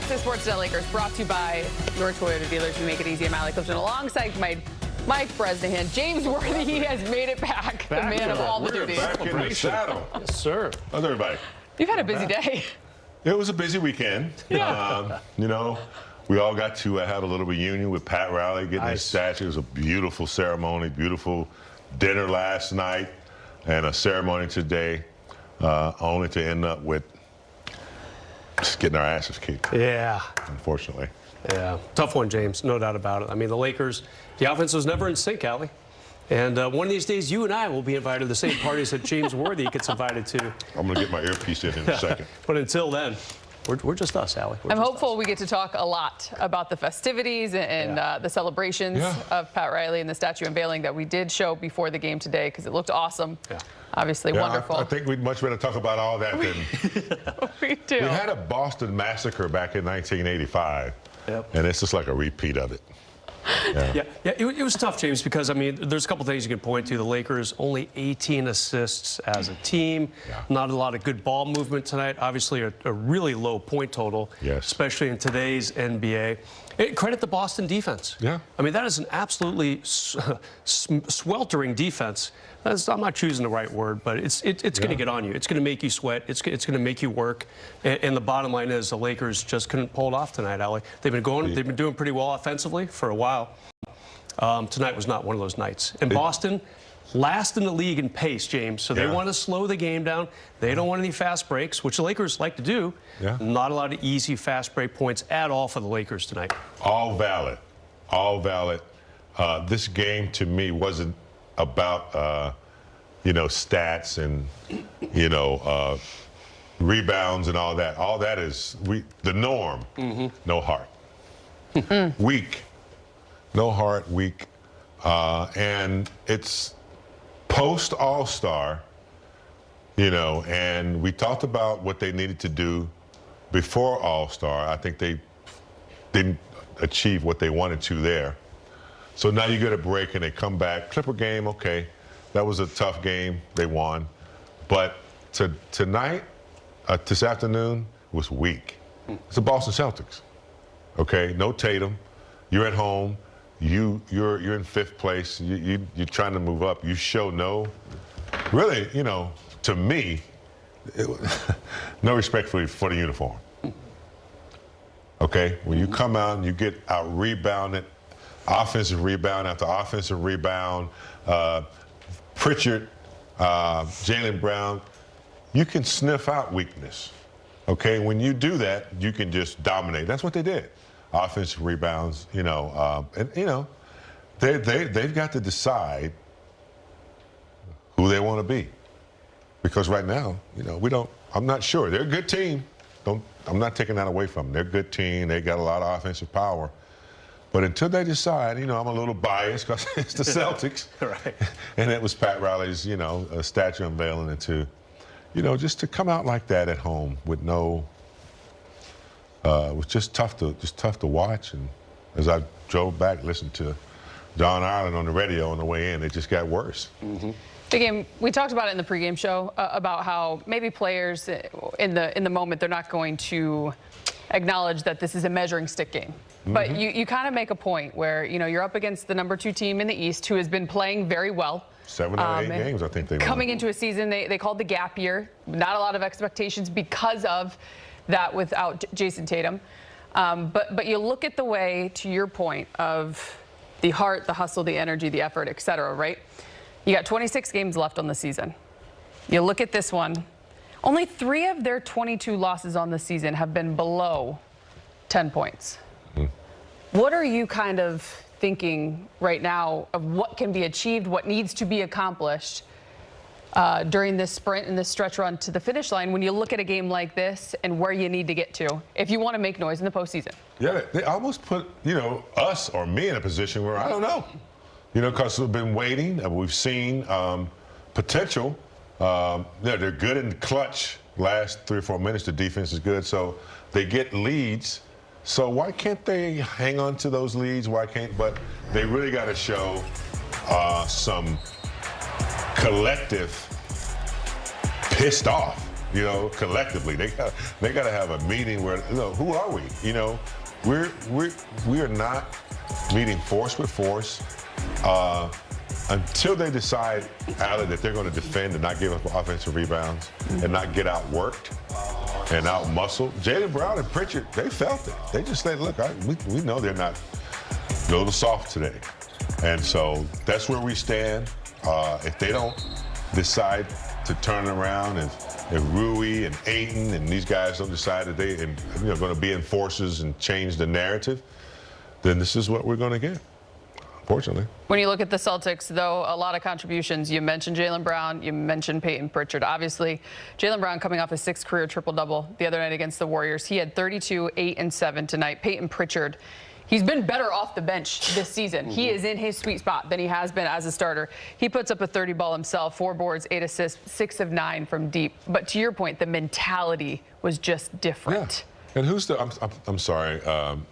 to Sportsnet Lakers, brought to you by your Toyota dealers who make it easy. I'm Allie Clifton alongside Mike Bresnahan. James Worthy, he has made it back the man of all the duties. Back in the saddle. Yes, sir. How's everybody? You've had a busy day. It was a busy weekend. Yeah. We all got to have a little reunion with Pat Riley, getting his Nice. statue. It was a beautiful ceremony, beautiful dinner last night, and a ceremony today, only to end up with just getting our asses kicked, Yeah. unfortunately. Yeah. Tough one, James. No doubt about it. I mean, the Lakers, the offense was never in sync, Allie. And one of these days, you and I will be invited to the same parties that James Worthy gets invited to. I'm going to get my earpiece in a second. But until then, we're just us, Allie. I'm hopeful we get to talk a lot about the festivities and the celebrations of Pat Riley and the statue unveiling that we did show before the game today, because it looked awesome. Yeah. Obviously wonderful. I think we'd much better talk about all that than... We do. We had a Boston massacre back in 1985, and it's just like a repeat of it. Yeah, it was tough, James, because, I mean, there's a couple things you can point to. The Lakers, only 18 assists as a team. Yeah. Not a lot of good ball movement tonight. Obviously, a really low point total, especially in today's NBA. Credit the Boston defense. Yeah. I mean, that is an absolutely sweltering defense. I'm not choosing the right word, but it's going to get on you. It's going to make you sweat. It's going to make you work. And the bottom line is the Lakers just couldn't pull it off tonight, Allie. They've been doing pretty well offensively for a while. Tonight was not one of those nights. And Boston, last in the league in pace, James. So they want to slow the game down. They don't want any fast breaks, which the Lakers like to do. Not a lot of easy fast break points at all for the Lakers tonight. All valid. All valid. This game, to me, wasn't about, stats and, rebounds and all that. All that is the norm. No heart. Weak. No heart, weak. And it's post All-Star, and we talked about what they needed to do before All-Star. I think they didn't achieve what they wanted to there. So now you get a break and they come back. Clipper game, okay. That was a tough game. They won. But tonight, this afternoon, was weak. It's the Boston Celtics. Okay, no Tatum. You're at home. You're in 5th place. You're trying to move up. You show really, to me, no respect for the uniform. Okay, when you come out and you get out rebounded, offensive rebound after offensive rebound, Pritchard, Jaylen Brown, you can sniff out weakness. Okay, when you do that, you can just dominate. That's what they did. Offensive rebounds, they've got to decide who they want to be. Because right now, I'm not sure. They're a good team. I'm not taking that away from them. They're a good team. They got a lot of offensive power. But until they decide, I'm a little biased because it's the Celtics. Right. And it was Pat Riley's, a statue unveiling, and just to come out like that at home with no, it was just tough to watch. And as I drove back, listened to Don Ireland on the radio on the way in, it just got worse. The game, we talked about it in the pregame show about how maybe players in the moment, they're not going to acknowledge that this is a measuring stick game. But you kind of make a point where, you're up against the #2 team in the East who has been playing very well. 7 or 8 games, I think they won. Coming into a season they called the gap year. Not a lot of expectations because of that without Jason Tatum. But you look at the way, to your point, of the heart, the hustle, the energy, the effort, et cetera, right? You got 26 games left on the season. You look at this one. Only 3 of their 22 losses on the season have been below 10 points. What are you kind of thinking right now of what can be achieved, what needs to be accomplished during this sprint and this stretch run to the finish line when you look at a game like this and where you need to get to if you want to make noise in the postseason? Yeah, they almost put, us or me in a position where I don't know. Because we've been waiting and we've seen potential. They're good in the clutch. Last 3 or 4 minutes, the defense is good. So they get leads. So why can't they hang on to those leads? But they really got to show some collective pissed off. you know, collectively. They got to have a meeting where, you know, who are we? You know, we are not meeting force with force until they decide, Allie, that they're going to defend and not give up offensive rebounds and not get outworked and out-muscled. Jaylen Brown and Pritchard, they felt it. They just said, look, we know they're not a little soft today. And so that's where we stand. If they don't decide to turn it around, if Rui and Ayton and these guys don't decide that they are going to be enforcers and change the narrative, then this is what we're going to get, unfortunately. When you look at the Celtics, though, a lot of contributions. You mentioned Jaylen Brown. You mentioned Peyton Pritchard. Obviously, Jaylen Brown coming off his 6th career triple-double the other night against the Warriors. He had 32, 8, and 7 tonight. Peyton Pritchard, he's been better off the bench this season. He is in his sweet spot than he has been as a starter. He puts up a 30 ball himself, 4 boards, 8 assists, 6 of 9 from deep. But to your point, the mentality was just different. Yeah. And who's the, I'm sorry,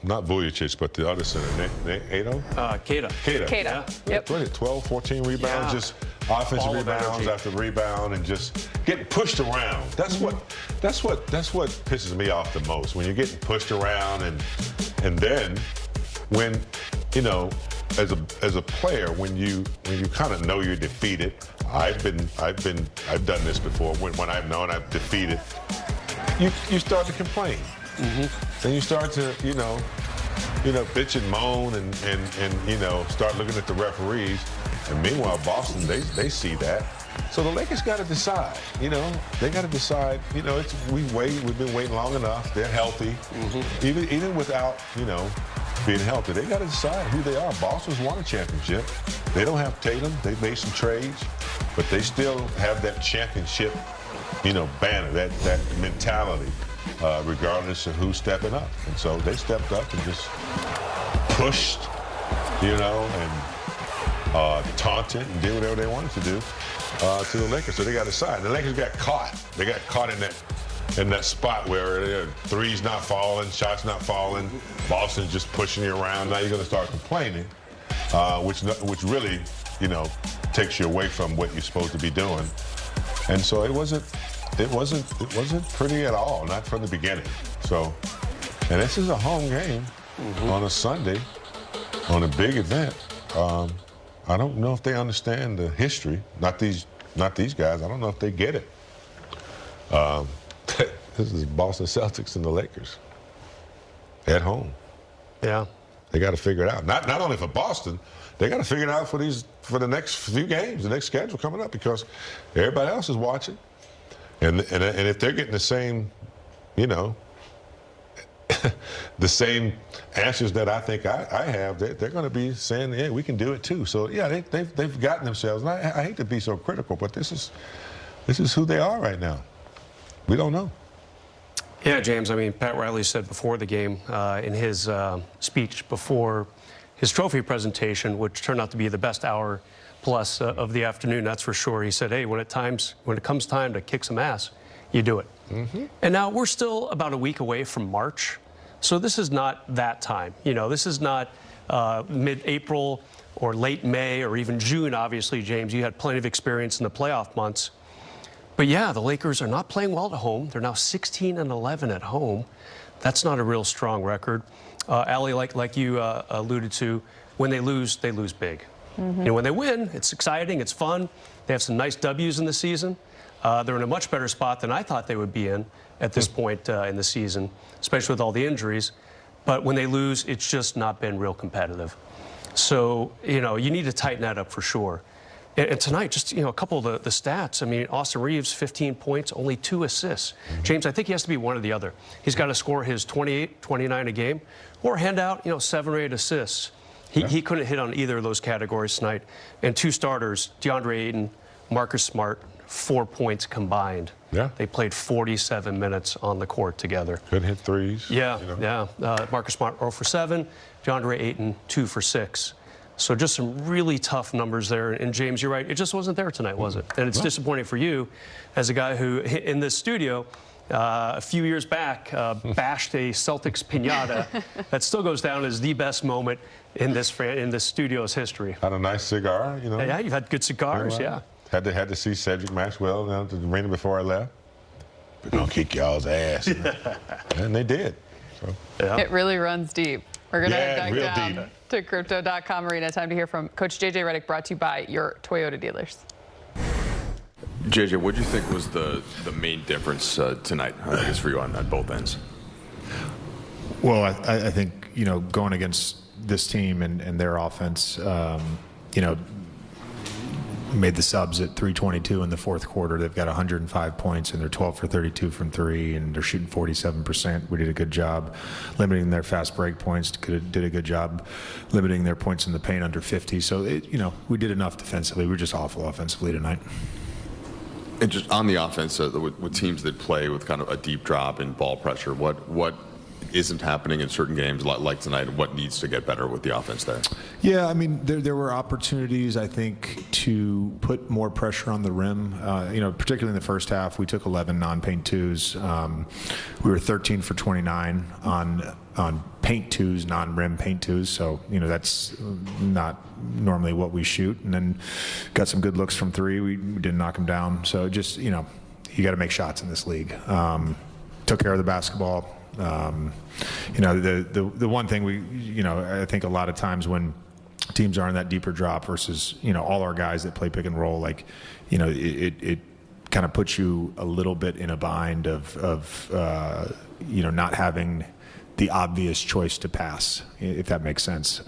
not Vujicic, but the other center, Nato? Keita. Yeah. Yep. What is it, 12, 14 rebounds, just offensive rebounds after rebound and just getting pushed around. That's what pisses me off the most, when you're getting pushed around and then when, you know, as a player, when you kind of know you're defeated, I've done this before, when I've known I've defeated, you start to complain. Then you start to, you know, bitch and moan and you know, start looking at the referees. And meanwhile, Boston, they see that. So the Lakers got to decide. You know, they got to decide. You know, we've been waiting long enough. They're healthy, even without, you know, being healthy. They got to decide who they are. Boston's won a championship. They don't have Tatum. They made some trades, but they still have that championship, you know, banner, that mentality. Regardless of who's stepping up. And so they stepped up and just pushed, you know, and taunted and did whatever they wanted to do to the Lakers. So they got to decide. The Lakers got caught. They got caught in that spot where threes not falling, shots not falling, Boston's just pushing you around. Now you're going to start complaining, which really, you know, takes you away from what you're supposed to be doing. And so it wasn't pretty at all, not from the beginning. So, and this is a home game on a Sunday, on a big event. I don't know if they understand the history. Not these guys. I don't know if they get it. This is Boston Celtics and the Lakers at home. Yeah, they got to figure it out. Not only for Boston, they got to figure it out for the next few games, the next schedule coming up, because everybody else is watching. And if they're getting the same, you know, the same answers that I think I have, they're going to be saying, yeah, we can do it too. So yeah, they've gotten themselves. And I hate to be so critical, but this is who they are right now. We don't know. Yeah, James. I mean, Pat Riley said before the game in his speech before his trophy presentation, which turned out to be the best hour plus of the afternoon, that's for sure. He said, hey, when it comes time to kick some ass, you do it. And now we're still about a week away from March, so this is not that time. You know, this is not mid-April or late May or even June, obviously, James. You had plenty of experience in the playoff months. But yeah, the Lakers are not playing well at home. They're now 16-11 at home. That's not a real strong record. Allie, like you alluded to, when they lose big. You know, when they win, it's exciting, it's fun. They have some nice W's in the season. They're in a much better spot than I thought they would be in at this point in the season, especially with all the injuries. But when they lose, it's just not been real competitive. So, you know, you need to tighten that up for sure. And tonight, just, you know, a couple of the stats. I mean, Austin Reeves, 15 points, only 2 assists. James, I think he has to be one or the other. He's got to score his 28, 29 a game, or hand out, you know, 7 or 8 assists. He couldn't hit on either of those categories tonight. And 2 starters, DeAndre Ayton, Marcus Smart, 4 points combined. Yeah. They played 47 minutes on the court together. Couldn't hit threes. Yeah, you know. yeah. Marcus Smart 0 for 7, DeAndre Ayton 2 for 6. So just some really tough numbers there. And James, you're right. It just wasn't there tonight, was it? And it's disappointing for you as a guy who, in this studio, a few years back, bashed a Celtics piñata that still goes down as the best moment in this studio's history. Had a nice cigar, you know. Yeah, you've had good cigars, yeah. Had to see Cedric Maxwell down to the arena before I left. we're going to kick y'all's ass. And they did. So. Yeah. It really runs deep. We're going to head real back down deep. to Crypto.com Arena. Time to hear from Coach JJ Redick, brought to you by your Toyota dealers. JJ, what do you think was the main difference tonight, I guess, for you on both ends? Well, I think, going against this team and their offense, made the subs at 322 in the fourth quarter. They've got 105 points, and they're 12 for 32 from three, and they're shooting 47%. We did a good job limiting their fast break points. Did a good job limiting their points in the paint under 50. So, we did enough defensively. We were just awful offensively tonight. And just on the offense, with teams that play with kind of a deep drop in ball pressure, what isn't happening in certain games like tonight, and what needs to get better with the offense there? Yeah, I mean, there were opportunities, I think, to put more pressure on the rim. Particularly in the first half, we took 11 non-paint twos. We were 13 for 29 on paint twos, non-rim paint twos. So, that's not normally what we shoot. And then got some good looks from three. We didn't knock them down. So just, you got to make shots in this league. Took care of the basketball. The one thing I think a lot of times when teams are in that deeper drop versus, all our guys that play pick and roll, it kind of puts you a little bit in a bind of not having the obvious choice to pass, if that makes sense.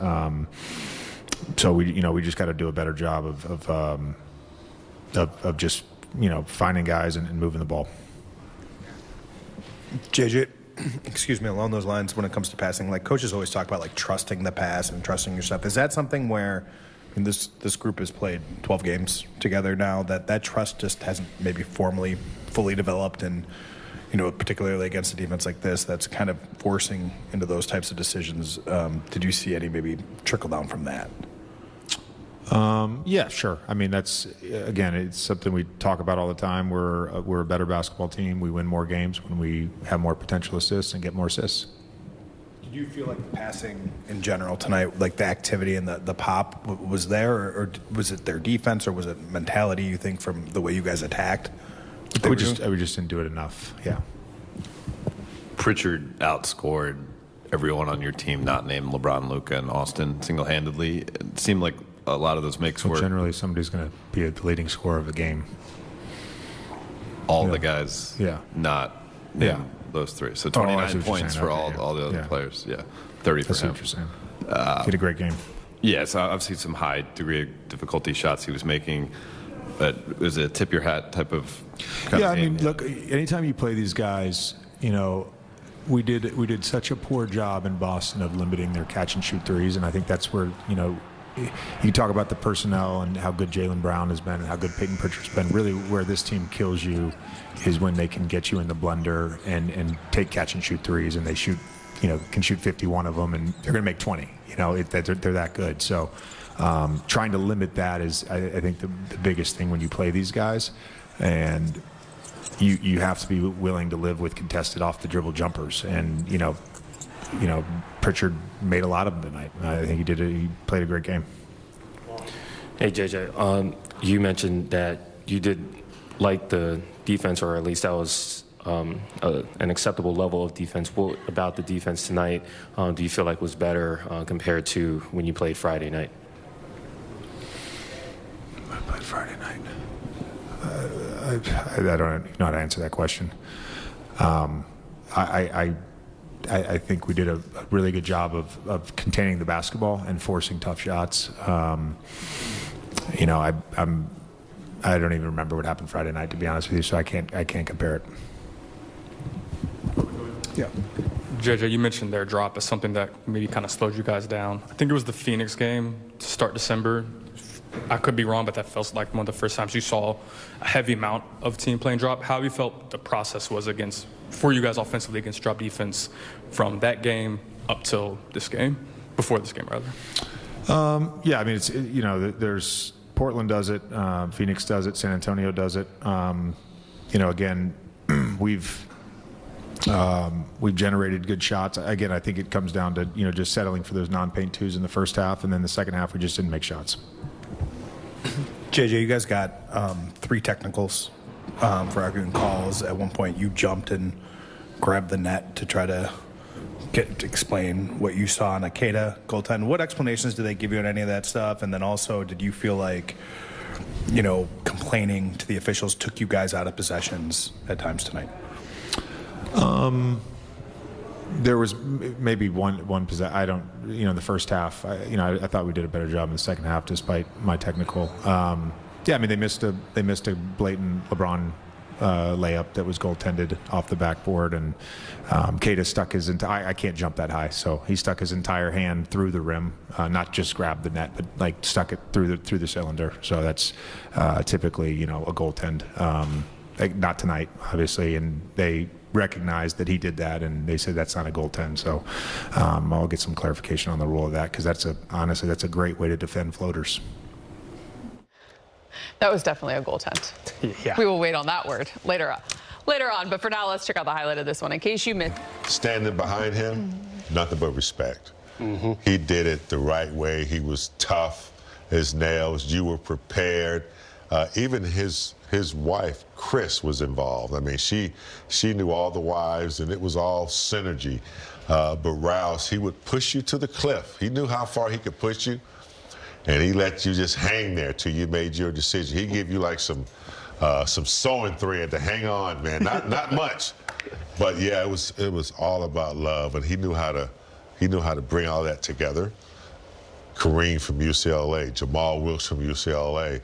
So we just got to do a better job of just, finding guys and moving the ball. JJ, excuse me, along those lines, when it comes to passing, coaches always talk about trusting the pass and trusting yourself. Is that something where, this group has played 12 games together now, that trust just hasn't maybe fully developed, and particularly against a defense like this that's kind of forcing into those types of decisions? Did you see any maybe trickle down from that? Yeah, sure. I mean, that's, again, it's something we talk about all the time. We're a better basketball team. We win more games when we have more potential assists and get more assists. Did you feel like the passing in general tonight, the activity and the pop was there, or was it their defense, or was it mentality, you think, from the way you guys attacked? We just didn't do it enough, yeah. Pritchard outscored everyone on your team not named LeBron, Luka, and Austin single-handedly. It seemed like a lot of those makes were generally somebody's going to be the leading scorer of the game. All the guys, not those three. So 29 points for all the other players. Yeah, 30 for him. That's what you're saying. He had a great game. Yeah, so I've seen some high degree of difficulty shots he was making, but it was a tip your hat type of. Yeah, I mean, look, anytime you play these guys, we did such a poor job in Boston of limiting their catch and shoot threes, and I think that's where you talk about the personnel and how good Jaylen Brown has been and how good Peyton Pritchard's been. Really, where this team kills you is when they can get you in the blender and take catch and shoot threes, and they can shoot 51 of them, and they're going to make 20. They're that good. So trying to limit that is, I think, the biggest thing when you play these guys, and you have to be willing to live with contested off the dribble jumpers, and Pritchard made a lot of them tonight. I think he played a great game. Hey, JJ, you mentioned that you did like the defense, or at least that was an acceptable level of defense. What about the defense tonight do you feel like was better compared to when you played Friday night? I played Friday night. I don't know how to answer that question. I think we did a really good job of containing the basketball and forcing tough shots. I don't even remember what happened Friday night, to be honest with you, so I can't compare it. Yeah. JJ, you mentioned their drop as something that maybe kind of slowed you guys down. I think it was the Phoenix game to start December. I could be wrong, but that feels like one of the first times you saw a heavy amount of team playing drop. How you felt the process was for you guys offensively against drop defense from that game up till this game, before this game rather? Yeah, I mean, it's there's Portland does it, Phoenix does it, San Antonio does it. Again, we've generated good shots. Again, I think it comes down to just settling for those non-paint twos in the first half, and then the second half we just didn't make shots. JJ, you guys got 3 technicals for arguing calls. At one point, you jumped and grabbed the net to try to explain what you saw on a Keita goaltend. What explanations did they give you on any of that stuff? And then also, did you feel like, complaining to the officials took you guys out of possessions at times tonight? There was maybe one possession. I don't, in the first half, I thought we did a better job in the second half, despite my technical. Yeah, I mean, they missed a blatant LeBron layup that was goaltended off the backboard, and Keita stuck his entire. I can't jump that high, so he stuck his entire hand through the rim, not just grabbed the net, but like stuck it through the cylinder. So that's typically a goaltend. Not tonight, obviously, and they recognized that he did that, and they said that's not a goaltend. So I'll get some clarification on the rule of that, because honestly that's a great way to defend floaters. That was definitely a goaltend. Yeah. We will wait on that word later on. But for now, let's check out the highlight of this one. In case you missed. Standing behind him, nothing but respect. He did it the right way. He was tough as nails. You were prepared. Even his wife, Chris, was involved. I mean, she knew all the wives, and it was all synergy. But Rouse, he would push you to the cliff. He knew how far he could push you, and he let you just hang there till you made your decision. He gave you like some sewing thread to hang on, man. Not much, but yeah, it was all about love, and he knew how to bring all that together. Kareem from UCLA, Jamal Wilkes from UCLA,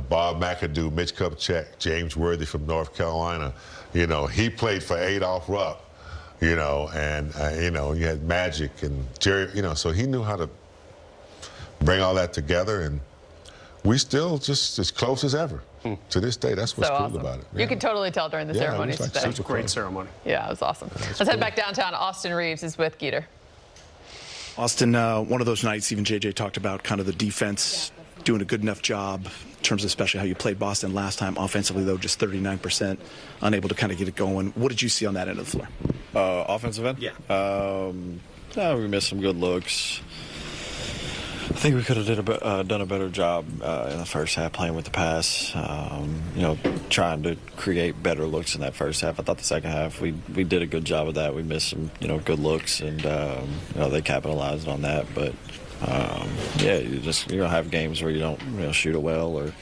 Bob McAdoo, Mitch Kupchak, James Worthy from North Carolina. He played for Adolph Rupp, and you had Magic and Jerry, so he knew how to bring all that together, and we still just as close as ever to this day. That's what's so cool awesome. about it. You could totally tell during the ceremonies today. It was a great ceremony. Yeah, it was awesome. Let's head back downtown. Austin Reeves is with Geeter. Austin, one of those nights, even JJ talked about kind of the defense doing a good enough job in terms of especially how you played Boston last time. Offensively, though, just 39%, unable to kind of get it going. What did you see on that end of the floor? Offensive end? Yeah. We missed some good looks. I think we could have done a better job in the first half playing with the pass, trying to create better looks in that first half. I thought the second half we did a good job of that. We missed some, good looks, and, they capitalized on that. But, you're going to have games where you don't shoot it well or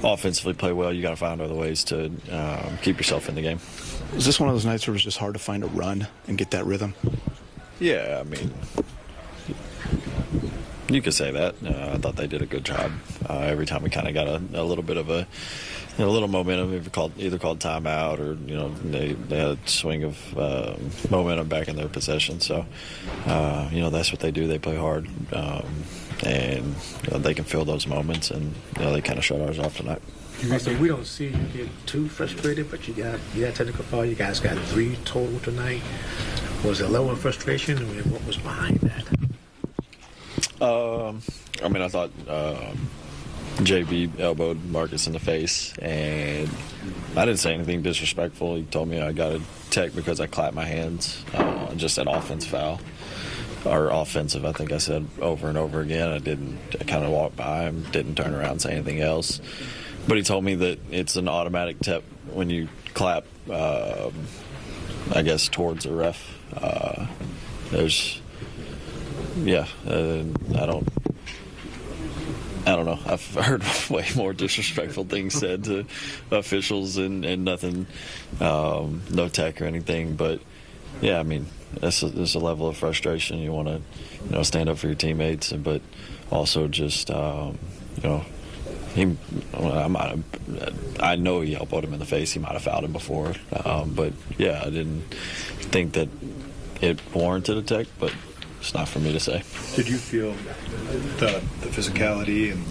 offensively play well. You got to find other ways to keep yourself in the game. Was this one of those nights where it was just hard to find a run and get that rhythm? Yeah, I mean, you could say that. I thought they did a good job. Every time we kind of got a little bit of a little momentum, either called timeout or they had a swing of momentum back in their possession. So that's what they do. They play hard, and they can fill those moments, and they kind of shut ours off tonight. So we don't see you get too frustrated, but you got technical foul. You guys got 3 total tonight. Was it low in frustration, and what was behind that? I thought JB elbowed Marcus in the face, and I didn't say anything disrespectful. He told me I got a tech because I clapped my hands, just an offense foul. Or offensive, I think I said over and over again. I kind of walked by him, didn't turn around and say anything else. But he told me that it's an automatic tap when you clap, I guess, towards the ref. I don't know. I've heard way more disrespectful things said to officials and nothing, no tech or anything. But yeah, I mean, there's a level of frustration. You want to, stand up for your teammates, but also just, I know he elbowed him in the face. He might have fouled him before, but yeah, I didn't think that it warranted a tech, but it's not for me to say. Did you feel the physicality and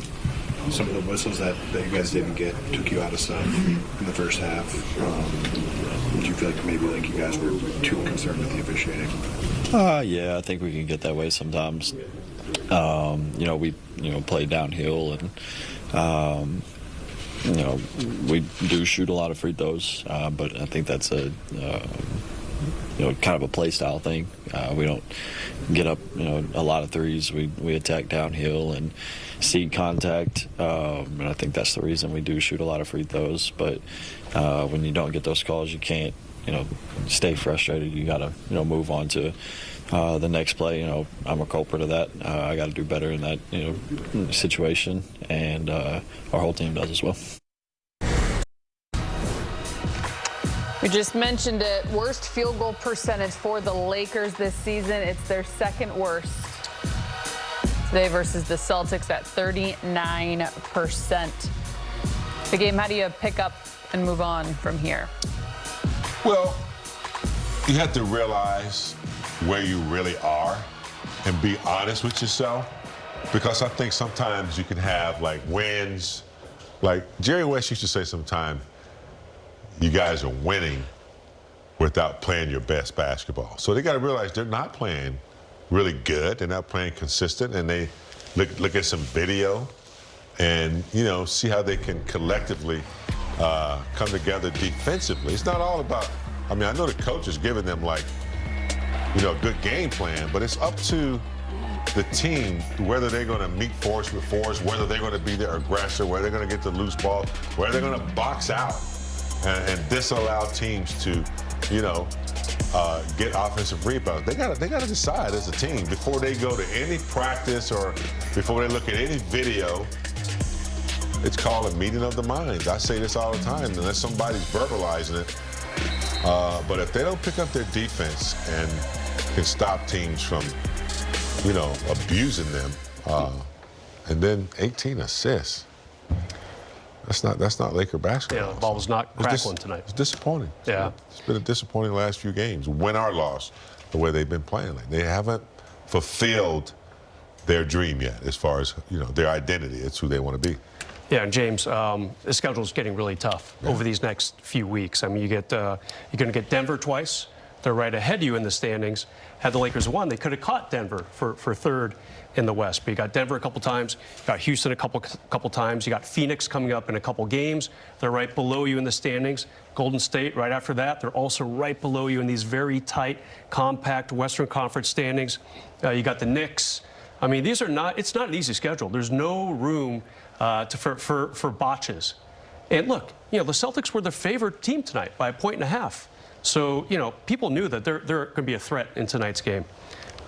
some of the whistles that you guys didn't get took you out of stuff in the first half? Did you feel like maybe you guys were too concerned with the officiating? Yeah, I think we can get that way sometimes. We play downhill and we do shoot a lot of free throws, but I think that's kind of a play style thing. We don't get up, a lot of threes. We attack downhill and seek contact, and I think that's the reason we do shoot a lot of free throws. But when you don't get those calls, you can't, stay frustrated. You got to, move on to the next play. I'm a culprit of that. I got to do better in that, situation, and our whole team does as well. We just mentioned it. Worst field goal percentage for the Lakers this season. It's their second worst. Today versus the Celtics at 39%. The game, how do you pick up and move on from here? Well, you have to realize where you really are and be honest with yourself, because I think sometimes you can have like wins. Like Jerry West used to say sometimes, you guys are winning without playing your best basketball. So they got to realize they're not playing really good. They're not playing consistent, and they look at some video and, see how they can collectively come together defensively. It's not all about, I know the coach is giving them a good game plan, but it's up to the team whether they're going to meet force with force, whether they're going to be their aggressor, whether they're going to get the loose ball, whether they're going to box out and disallow teams to, get offensive rebounds. They got to decide as a team before they go to any practice or before they look at any video. It's called a meeting of the minds. I say this all the time, unless somebody's verbalizing it. But if they don't pick up their defense and can stop teams from, abusing them, and then 18 assists. That's not Laker basketball. Yeah, the ball was not crackling tonight. It's disappointing. Yeah. It's been a disappointing last few games, win or loss, the way they've been playing. They haven't fulfilled their dream yet as far as, their identity. It's who they want to be. Yeah, and James, the schedule's getting really tough over these next few weeks. You're going to get Denver twice. They're right ahead of you in the standings. Had the Lakers won, they could have caught Denver for third in the West. But you got Denver a couple times, you got Houston a couple times, you got Phoenix coming up in a couple games. They're right below you in the standings. Golden State right after that. They're also right below you in these very tight, compact Western Conference standings. You got the Knicks. It's not an easy schedule. There's no room for botches. And look, the Celtics were the favored team tonight by 1.5 points. So, people knew that they're going to be a threat in tonight's game.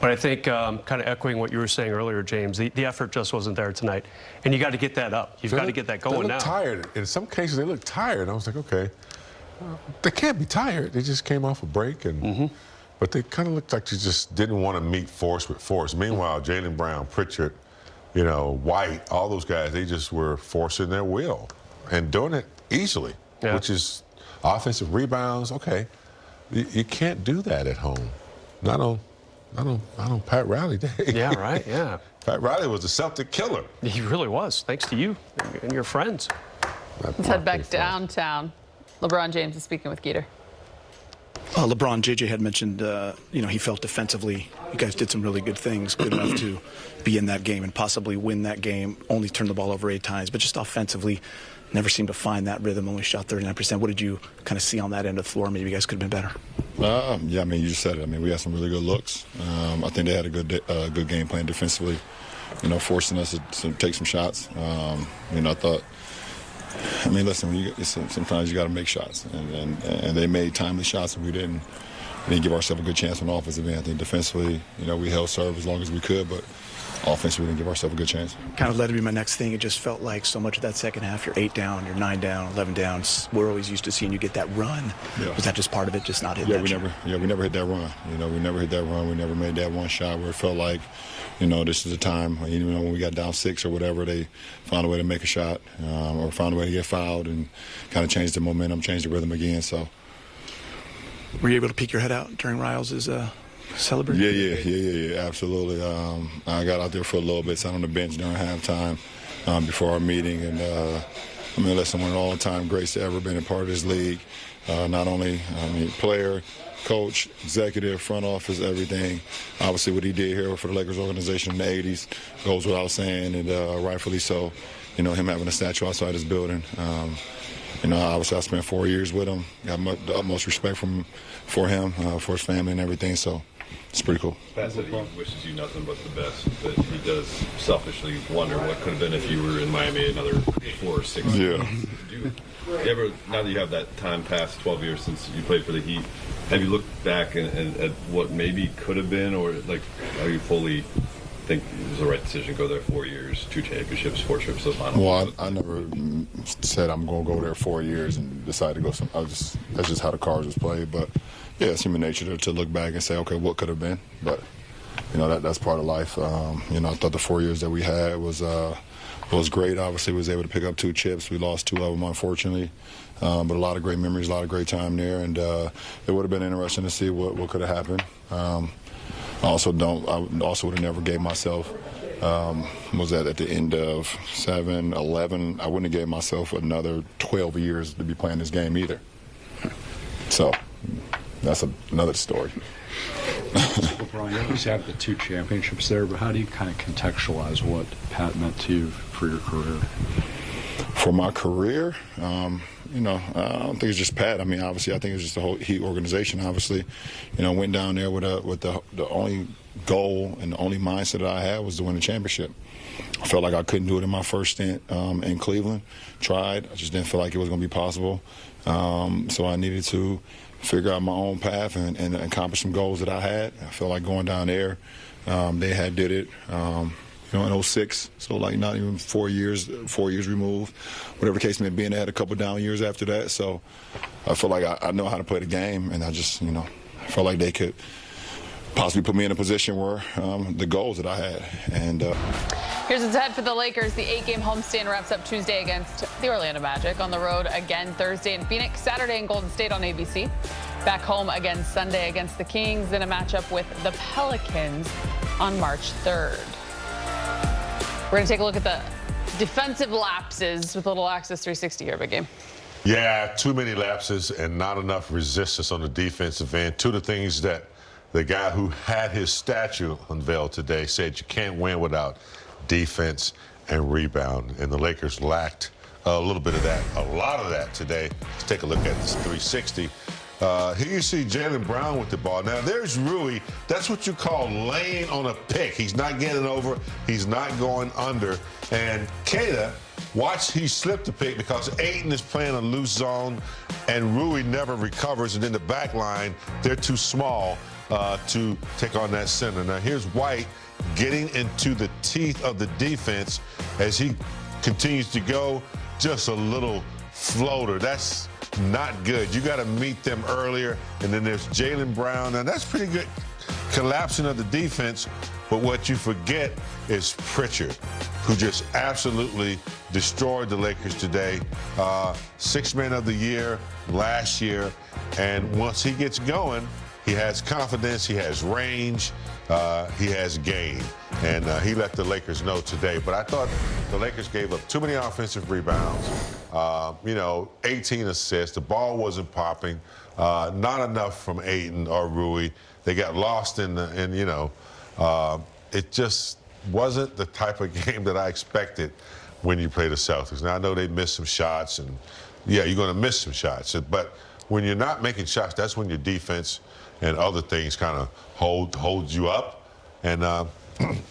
But I think, kind of echoing what you were saying earlier, James, the effort just wasn't there tonight. And you got to get that up. You've got to get that going now. They look tired. In some cases, they look tired. I was like, okay, they can't be tired. They just came off a break. But they kind of looked like they just didn't want to meet force with force. Meanwhile, Jaylen Brown, Pritchard, White, all those guys, they just were forcing their will and doing it easily, which is offensive rebounds. Okay. You can't do that at home. Not on Pat Riley day. Yeah, right, yeah. Pat Riley was a Celtic killer. He really was, thanks to you and your friends. Let's head back downtown. LeBron James is speaking with Geeter. LeBron, JJ had mentioned, he felt defensively you guys did some really good things, good enough to be in that game and possibly win that game, only turn the ball over 8 times. But just offensively, never seemed to find that rhythm, only shot 39%. What did you kind of see on that end of the floor? Maybe you guys could have been better. You just said it. We had some really good looks. I think they had a good game plan defensively, forcing us to take some shots. I thought, listen, sometimes you got to make shots, and they made timely shots, and we didn't give ourselves a good chance on the offensive end. I think defensively, we held serve as long as we could, but offensively, we didn't give ourselves a good chance. Kind of led to be my next thing. It just felt like so much of that second half, you're 8 down, you're 9 down, 11 down. We're always used to seeing you get that run. Yeah. Was that just part of it, just not hitting that shot? We never hit that run. We never hit that run. We never made that one shot where it felt like, this is the time. When we got down 6 or whatever, they found a way to make a shot or found a way to get fouled and kind of change the momentum, change the rhythm again. So, were you able to peek your head out during Riles' celebration? Yeah, absolutely. I got out there for a little bit, sat on the bench during halftime before our meeting, and listen, one of the all-time greats to ever been a part of this league. Not only, player, coach, executive, front office, everything. Obviously, what he did here for the Lakers organization in the '80s goes without saying, and rightfully so. you know, him having a statue outside his building. You know, obviously I spent 4 years with him. Got the utmost respect for him, for his family and everything. So it's pretty cool. Pat said he wishes you nothing but the best, but he does selfishly wonder what could have been if you were in Miami another 4 or 6 years. Yeah. Do you ever, now that you have that time past 12 years since you played for the Heat, have you looked back at what maybe could have been, or like, are you fully think it was the right decision to go there 4 years, 2 championships, 4 trips to the final? Well, I never said I'm going to go there 4 years and decide to go that's just how the cards was played. But yeah, it's human nature to look back and say, okay, what could have been? But you know, that's part of life. You know, I thought the 4 years that we had was great. Obviously, we was able to pick up 2 chips. We lost 2 of them, unfortunately. But a lot of great memories, a lot of great time there, and it would have been interesting to see what could have happened. I also would have never gave myself, was that at the end of 7, 11, I wouldn't have gave myself another 12 years to be playing this game either. So that's another story. LeBron, you always have the 2 championships there, but how do you kind of contextualize what Pat meant to you for your career? For my career, you know, I don't think it's just Pat. I mean, obviously, I think it's just the whole Heat organization. Obviously, you know, went down there with the only goal and the only mindset that I had was to win the championship. I felt like I couldn't do it in my first stint in Cleveland. Tried. I just didn't feel like it was going to be possible. So I needed to figure out my own path and accomplish some goals that I had. I felt like going down there, they had did it. You know, in 06, so like not even 4 years removed. Whatever the case may be, they had a couple down years after that. So I feel like I know how to play the game, and I just, you know, I felt like they could possibly put me in a position where the goals that I had. And here's what's ahead for the Lakers. The 8-game homestand wraps up Tuesday against the Orlando Magic. On the road again Thursday in Phoenix, Saturday in Golden State on ABC. Back home again Sunday against the Kings, then a matchup with the Pelicans on March 3rd. We're going to take a look at the defensive lapses with a little Access 360 here, Big Game. Yeah, too many lapses and not enough resistance on the defensive end. 2 of the things that the guy who had his statue unveiled today said you can't win without defense and rebound. And the Lakers lacked a little bit of that, a lot of that today. Let's take a look at this 360. Here you see Jaylen Brown with the ball. Now, there's Rui. That's what you call laying on a pick. He's not getting over. He's not going under. And Kata, watch, he slipped the pick because Ayton is playing a loose zone, and Rui never recovers. And in the back line, they're too small to take on that center. Now, here's White getting into the teeth of the defense as he continues to go. Just a little floater. That's not good. You got to meet them earlier. And then there's Jaylen Brown. Now, that's pretty good collapsing of the defense. But what you forget is Pritchard, who just absolutely destroyed the Lakers today. 6th man of the year last year. And once he gets going, he has confidence, he has range, he has game. And he let the Lakers know today. But I thought the Lakers gave up too many offensive rebounds. You know, 18 assists. The ball wasn't popping. Not enough from Ayton or Rui. They got lost in you know, it just wasn't the type of game that I expected when you play the Celtics. Now, I know they missed some shots, and yeah, you're going to miss some shots. But when you're not making shots, that's when your defense and other things kind of hold you up. And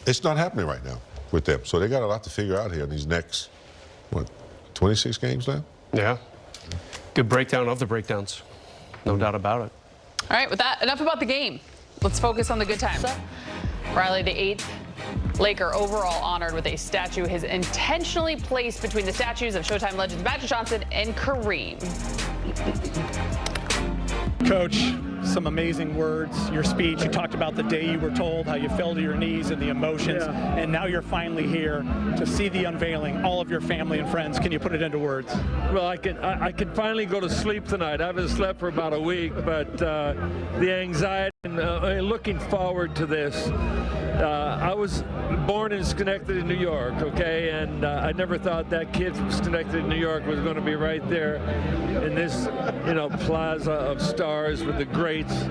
it's not happening right now with them. So they got a lot to figure out here in these next, 26 games now? Yeah. Good breakdown of the breakdowns. No doubt about it. All right, with that, enough about the game. Let's focus on the good times. Riley, the 8th Laker overall honored with a statue is intentionally placed between the statues of Showtime legends Magic Johnson and Kareem. Coach, some amazing words, your speech. You talked about the day you were told, how you fell to your knees and the emotions, and now you're finally here to see the unveiling, all of your family and friends. Can you put it into words? Well, I can finally go to sleep tonight. I haven't slept for about a week, but the anxiety and looking forward to this. I was born in Schenectady, New York, okay, and I never thought that kid from Schenectady, New York was going to be right there in this, you know, plaza of stars with the great greats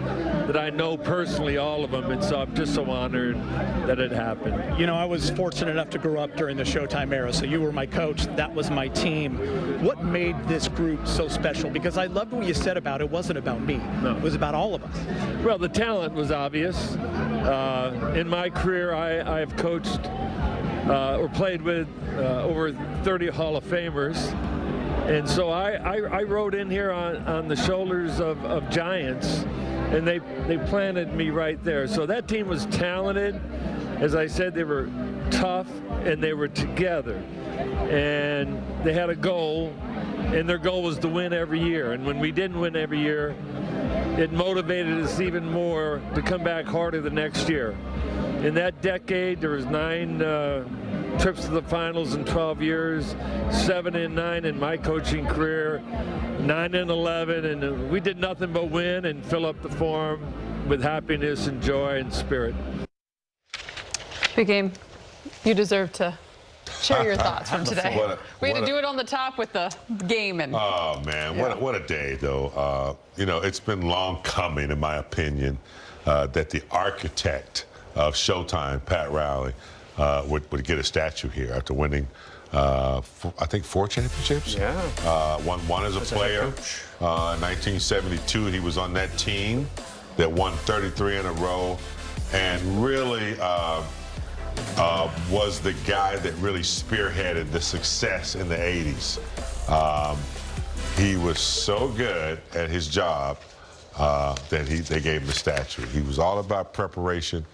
that I know personally, all of them, and so I'm just so honored that it happened. You know, I was fortunate enough to grow up during the Showtime era, so you were my coach, that was my team. What made this group so special? Because I loved what you said about it wasn't about me. No. It was about all of us. Well, the talent was obvious. In my career, I have coached or played with over 30 Hall of Famers. And so I rode in here on the shoulders of giants, and they planted me right there. So that team was talented. As I said, they were tough, and they were together. And they had a goal, and their goal was to win every year. And when we didn't win every year, it motivated us even more to come back harder the next year. In that decade, there was 9 trips to the finals in 12 years, 7 and 9 in my coaching career, 9 and 11, and we did nothing but win and fill up the forum with happiness and joy and spirit. Big game. You deserve to share your thoughts from today. We had to do it on the top with the game. And oh, man, what a day, though. You know, it's been long coming, in my opinion, that the architect of Showtime, Pat Riley, would get a statue here after winning, I think, 4 championships. Yeah. One as a player. In 1972, he was on that team that won 33 in a row, and really was the guy that really spearheaded the success in the 80s. He was so good at his job that they gave him the statue. He was all about preparation.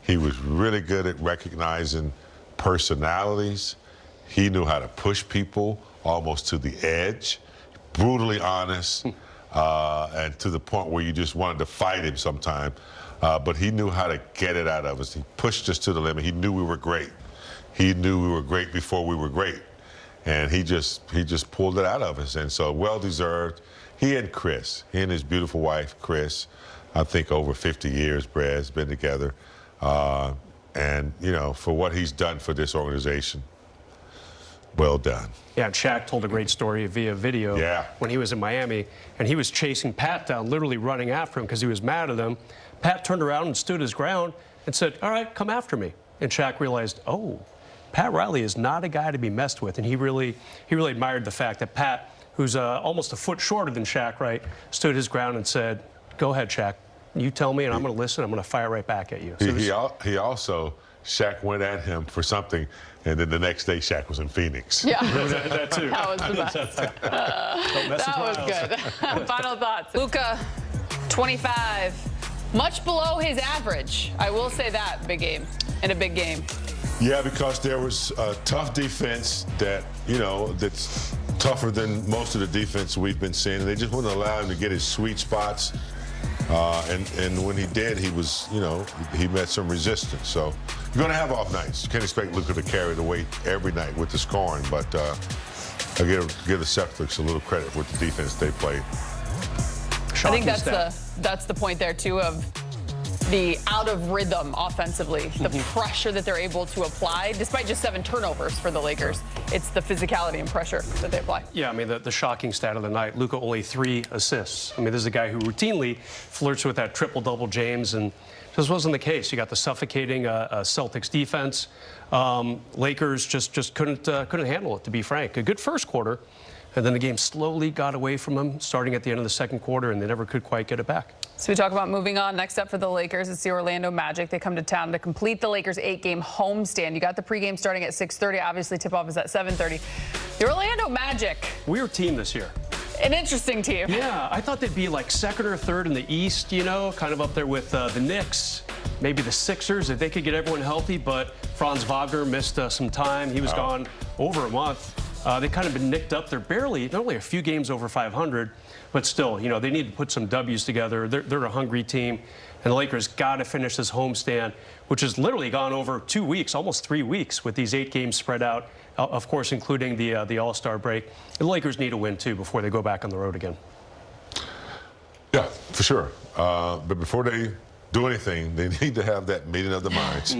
He was really good at recognizing personalities. He knew how to push people almost to the edge, brutally honest, and to the point where you just wanted to fight him sometime. But he knew how to get it out of us. He pushed us to the limit. He knew we were great. He knew we were great before we were great. And he just pulled it out of us. And so well-deserved. He and his beautiful wife, Chris, I think over 50 years, Brad's been together. And, you know, for what he's done for this organization, well done. Yeah, and Shaq told a great story via video when he was in Miami, and he was chasing Pat down, literally running after him because he was mad at him. Pat turned around and stood his ground and said, all right, come after me. And Shaq realized, oh, Pat Riley is not a guy to be messed with. And he really admired the fact that Pat, who's almost a foot shorter than Shaq, right, stood his ground and said, go ahead, Shaq. You tell me, and I'm going to listen. I'm going to fire right back at you. So he also, Shaq went at him for something, and then the next day, Shaq was in Phoenix. Yeah. that too. That was the best. That was good. Final thoughts. Luka, 25. Much below his average. I will say that, big game, in a big game. Yeah, because there was a tough defense that, you know, that's tougher than most of the defense we've been seeing. They just wouldn't allow him to get his sweet spots. And when he did, he was, you know, he met some resistance. So you're going to have off nights. You can't expect Luka to carry the weight every night with the scoring, but I give the Celtics a little credit with the defense they played. I think that's the point there, too, of the out of rhythm offensively, the pressure that they're able to apply, despite just 7 turnovers for the Lakers. It's the physicality and pressure that they apply. Yeah, I mean, the shocking stat of the night, Luka only 3 assists. I mean, this is a guy who routinely flirts with that triple-double James, and this wasn't the case. You got the suffocating Celtics defense. Lakers just couldn't handle it, to be frank. A good first quarter, and then the game slowly got away from them, starting at the end of the second quarter, and they never could quite get it back. So we talk about moving on. Next up for the Lakers, it's the Orlando Magic. They come to town to complete the Lakers' 8-game homestand. You got the pregame starting at 6:30. Obviously, tip-off is at 7:30. The Orlando Magic. Weird team this year. An interesting team. Yeah, I thought they'd be like 2nd or 3rd in the East, you know, kind of up there with the Knicks, maybe the Sixers, if they could get everyone healthy. But Franz Wagner missed some time. He was gone over a month. They kind of been nicked up. They're barely, not only a few games over 500, but still, you know, they need to put some W's together. They're a hungry team, and the Lakers got to finish this homestand, which has literally gone over 2 weeks, almost 3 weeks, with these 8 games spread out, of course, including the All-Star break. And the Lakers need a win, too, before they go back on the road again. Yeah, for sure. But before they do anything, they need to have that meeting of the minds.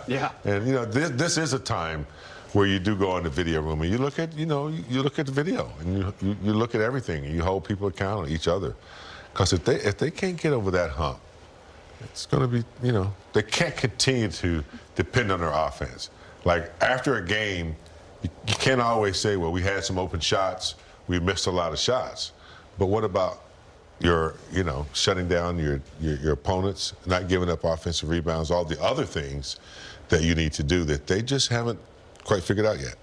Yeah. And, you know, this is a time where you do go in the video room and you look at, you know, you look at the video and you look at everything and you hold people accountable, each other. Because if they can't get over that hump, it's going to be, they can't continue to depend on their offense. Like, after a game, you can't always say, well, we had some open shots, we missed a lot of shots. But what about your, shutting down your opponents, not giving up offensive rebounds, all the other things that you need to do that they just haven't quite figured out yet?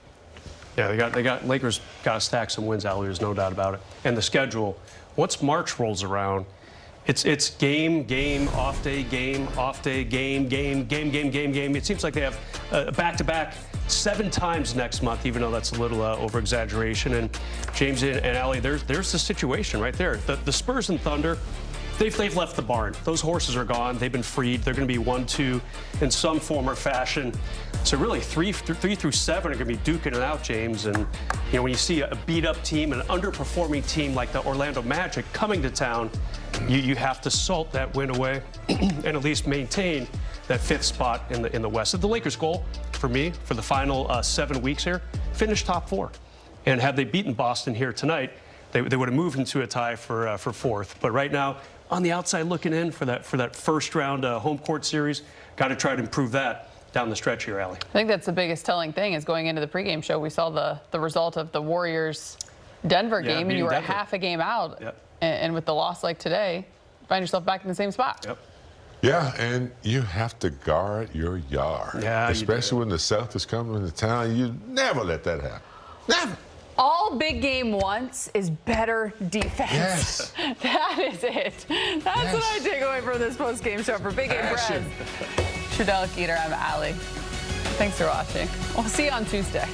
Yeah, Lakers got to stack some wins out. There's no doubt about it. And the schedule, once March rolls around, it's game, off day, game, off day, game. It seems like they have back-to-back 7 times next month, even though that's a little over-exaggeration. And James and Allie, there's the situation right there. The Spurs and Thunder, they've left the barn. Those horses are gone. They've been freed. They're going to be 1-2 in some form or fashion. So really, 3 through 7 are going to be duking it out, James. And when you see a beat-up team, an underperforming team like the Orlando Magic coming to town, you have to salt that win away and at least maintain that 5th spot in the West. So the Lakers' goal for me for the final 7 weeks here, finish top 4. And had they beaten Boston here tonight, they would have moved into a tie for 4th. But right now, on the outside looking in for that first round home court series, got to try to improve that down the stretch here, Allie. I think that's the biggest telling thing is going into the pregame show, we saw the result of the Warriors-Denver game, and you were a half a game out. Yep. And with the loss like today, find yourself back in the same spot. Yep. Yeah, and you have to guard your yard. Yeah, especially when the Celtics come into town. You never let that happen. Never. All big game wants is better defense. Yes. That is it. That's what I take away from this post-game show for Big Game Bread. Trudell Keeter, I'm Allie. Thanks for watching. We'll see you on Tuesday.